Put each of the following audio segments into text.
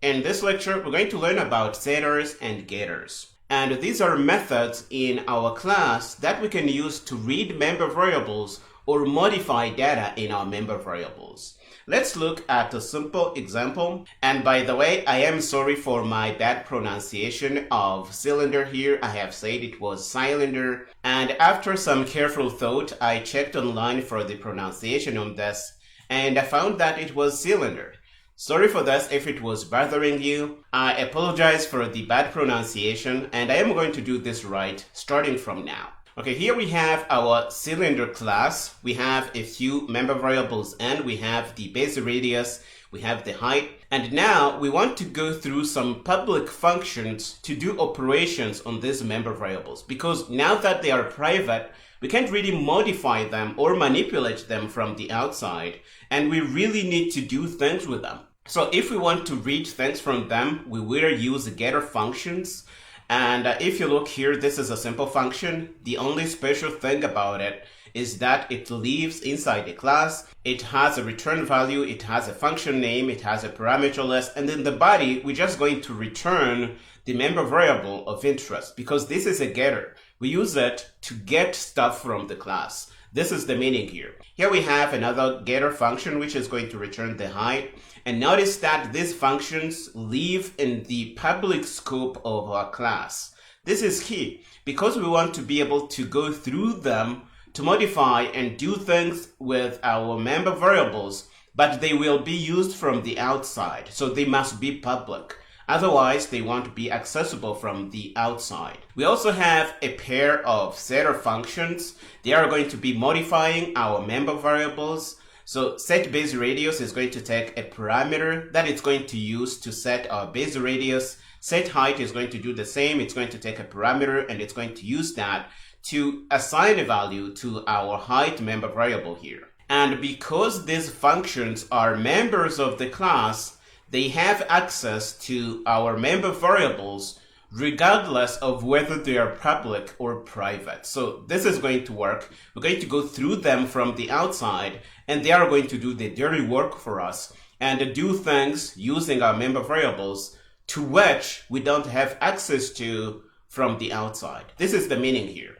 In this lecture, we're going to learn about setters and getters. And these are methods in our class that we can use to read member variables or modify data in our member variables. Let's look at a simple example. And by the way, I am sorry for my bad pronunciation of cylinder here. I have said it was cylinder. And after some careful thought, I checked online for the pronunciation on this, and I found that it was cylinder. Sorry for this if it was bothering you. I apologize for the bad pronunciation, and I am going to do this right starting from now. Okay, here we have our cylinder class. We have a few member variables and we have the base radius, we have the height. And now we want to go through some public functions to do operations on these member variables, because now that they are private, we can't really modify them or manipulate them from the outside, and we really need to do things with them. So if we want to read things from them, we will use getter functions. And if you look here, this is a simple function. The only special thing about it is that it lives inside the class. It has a return value, it has a function name, it has a parameter list, and in the body, we're just going to return the member variable of interest, because this is a getter. We use it to get stuff from the class. This is the meaning here. Here we have another getter function which is going to return the height. And notice that these functions live in the public scope of our class. This is key because we want to be able to go through them to modify and do things with our member variables, but they will be used from the outside, so they must be public. Otherwise, they won't be accessible from the outside. We also have a pair of setter functions. They are going to be modifying our member variables. So set base radius is going to take a parameter that it's going to use to set our base radius. Set height is going to do the same. It's going to take a parameter and it's going to use that to assign a value to our height member variable here. And because these functions are members of the class, they have access to our member variables regardless of whether they are public or private. So this is going to work. We're going to go through them from the outside, and they are going to do the dirty work for us and do things using our member variables to which we don't have access to from the outside. This is the meaning here.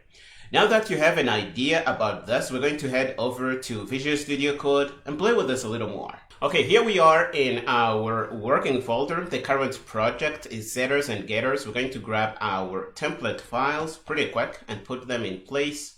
Now that you have an idea about this, we're going to head over to Visual Studio Code and play with this a little more. Okay, here we are in our working folder. The current project is setters and getters. We're going to grab our template files pretty quick and put them in place.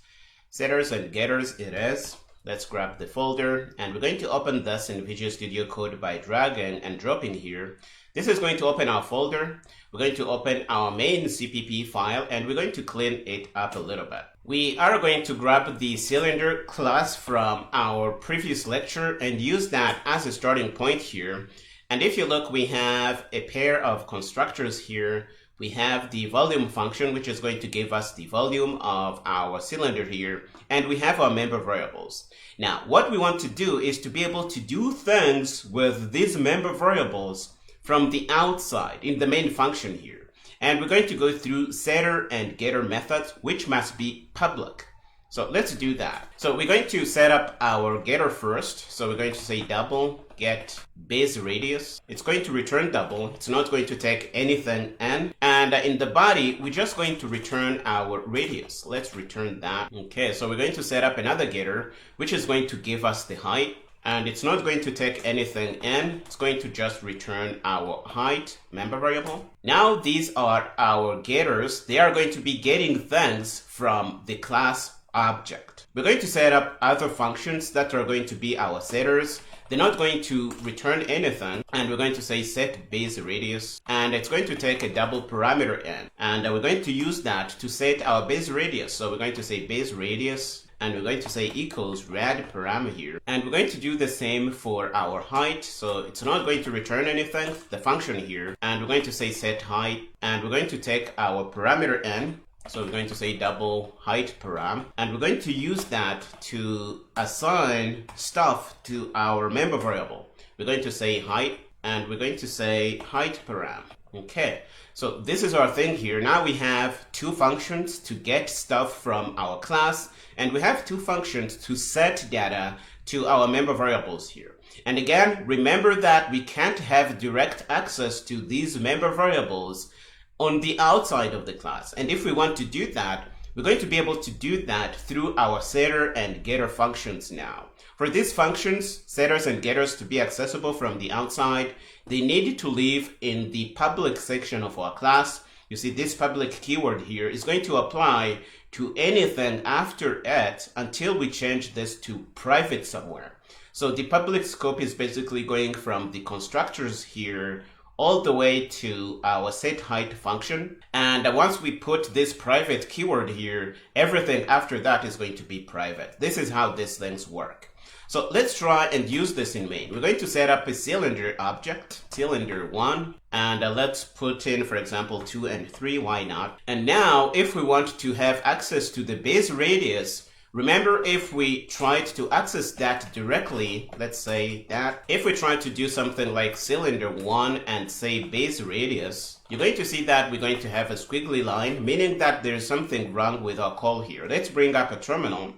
Setters and getters it is. Let's grab the folder, and we're going to open this in Visual Studio Code by dragging and dropping here. This is going to open our folder. We're going to open our main CPP file, and we're going to clean it up a little bit. We are going to grab the cylinder class from our previous lecture and use that as a starting point here. And if you look, we have a pair of constructors here. We have the volume function, which is going to give us the volume of our cylinder here. And we have our member variables. Now, what we want to do is to be able to do things with these member variables from the outside in the main function here. And we're going to go through setter and getter methods, which must be public. So let's do that. So we're going to set up our getter first. So we're going to say double get base radius. It's going to return double. It's not going to take anything n. And in the body, we're just going to return our radius. Let's return that. Okay, so we're going to set up another getter, which is going to give us the height. And it's not going to take anything n. It's going to just return our height member variable. Now these are our getters. They are going to be getting things from the class object. We're going to set up other functions that are going to be our setters. They're not going to return anything, and we're going to say set base radius, and it's going to take a double parameter n, and we're going to use that to set our base radius. So we're going to say base radius, and we're going to say equals rad param here, and we're going to do the same for our height. So it's not going to return anything, the function here, and we're going to say set height, and we're going to take our parameter n. So we're going to say double height param, and we're going to use that to assign stuff to our member variable. We're going to say height, and we're going to say height param. Okay, so this is our thing here. Now we have two functions to get stuff from our class, and we have two functions to set data to our member variables here. And again, remember that we can't have direct access to these member variables on the outside of the class. And if we want to do that, we're going to be able to do that through our setter and getter functions now. For these functions, setters and getters, to be accessible from the outside, they need to live in the public section of our class. You see, this public keyword here is going to apply to anything after it until we change this to private somewhere. So the public scope is basically going from the constructors here all the way to our setHeight function. And once we put this private keyword here, everything after that is going to be private. This is how these things work. So let's try and use this in main. We're going to set up a cylinder object, cylinder1, and let's put in, for example, 2 and 3, why not? And now if we want to have access to the base radius, remember, if we tried to access that directly, let's say that, if we try to do something like cylinder1 and say base radius, you're going to see that we're going to have a squiggly line, meaning that there's something wrong with our call here. Let's bring up a terminal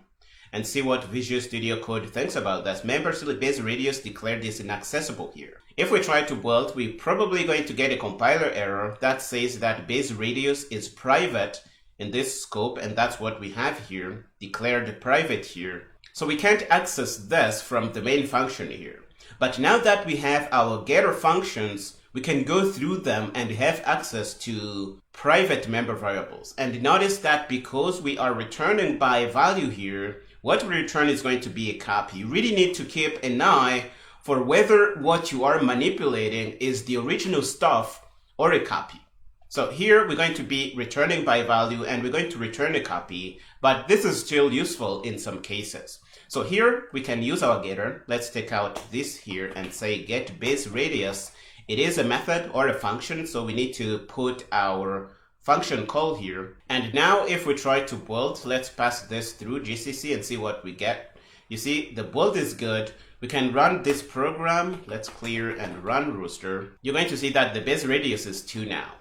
and see what Visual Studio Code thinks about that. Member base radius declared is inaccessible here. If we try to build, we're probably going to get a compiler error that says that base radius is private in this scope, and that's what we have here, declared private here. So we can't access this from the main function here. But now that we have our getter functions, we can go through them and have access to private member variables. And notice that because we are returning by value here, what we return is going to be a copy. You really need to keep an eye for whether what you are manipulating is the original stuff or a copy. So here we're going to be returning by value and we're going to return a copy, but this is still useful in some cases. So here we can use our getter. Let's take out this here and say get base radius. It is a method or a function, so we need to put our function call here. And now if we try to build, let's pass this through GCC and see what we get. You see, the build is good. We can run this program. Let's clear and run Rooster. You're going to see that the base radius is 2 now.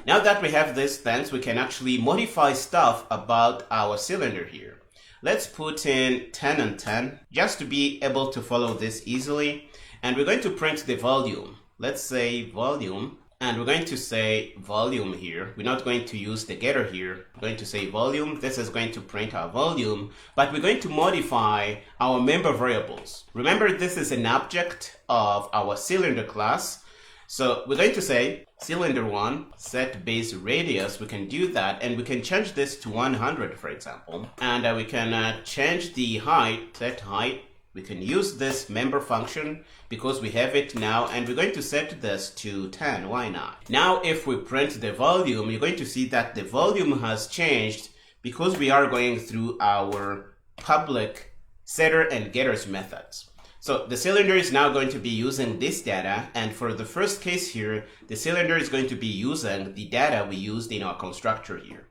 Now that we have these things, we can actually modify stuff about our cylinder here. Let's put in 10 and 10 just to be able to follow this easily. And we're going to print the volume. Let's say volume, and we're going to say volume here. We're not going to use the getter here. We're going to say volume. This is going to print our volume, but we're going to modify our member variables. Remember, this is an object of our cylinder class. So we're going to say cylinder1 set base radius. We can do that, and we can change this to 100, for example. And we can change the height, set height. We can use this member function because we have it now, and we're going to set this to 10. Why not? Now, if we print the volume, you're going to see that the volume has changed because we are going through our public setter and getters methods. So the cylinder is now going to be using this data, and for the first case here, the cylinder is going to be using the data we used in our constructor here.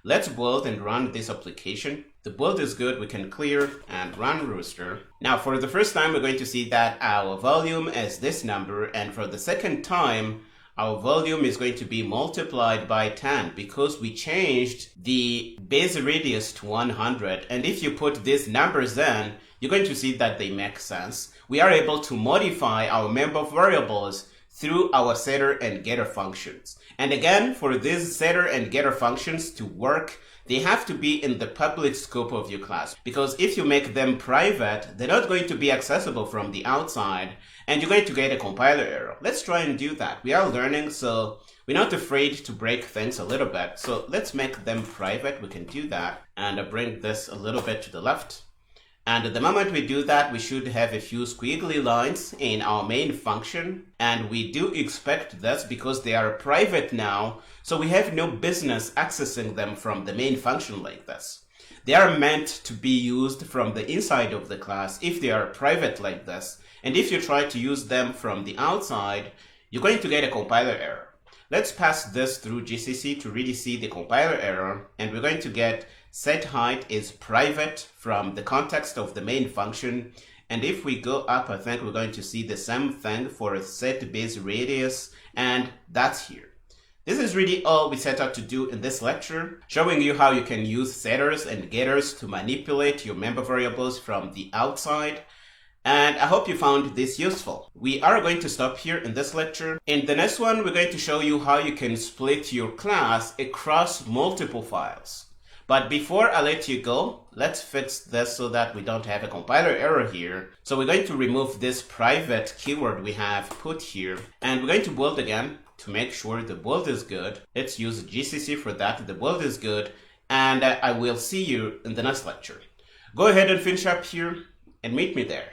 Let's build and run this application. The build is good. We can clear and run Rooster. Now, for the first time, we're going to see that our volume is this number, and for the second time, our volume is going to be multiplied by 10 because we changed the base radius to 100. And if you put these numbers in, you're going to see that they make sense. We are able to modify our member variables through our setter and getter functions. And again, for these setter and getter functions to work, they have to be in the public scope of your class, because if you make them private, they're not going to be accessible from the outside, and you're going to get a compiler error. Let's try and do that. We are learning, so we're not afraid to break things a little bit. So let's make them private. We can do that and bring this a little bit to the left. And the moment we do that, we should have a few squiggly lines in our main function. And we do expect this because they are private now, so we have no business accessing them from the main function like this. They are meant to be used from the inside of the class if they are private like this. And if you try to use them from the outside, you're going to get a compiler error. Let's pass this through GCC to really see the compiler error, and we're going to get set height is private from the context of the main function. And if we go up, I think we're going to see the same thing for set base radius, and that's here. This is really all we set out to do in this lecture, showing you how you can use setters and getters to manipulate your member variables from the outside. And I hope you found this useful. We are going to stop here in this lecture. In the next one, we're going to show you how you can split your class across multiple files. But before I let you go, let's fix this so that we don't have a compiler error here. So we're going to remove this private keyword we have put here, and we're going to build again to make sure the build is good. Let's use GCC for that. The build is good, and I will see you in the next lecture. Go ahead and finish up here and meet me there.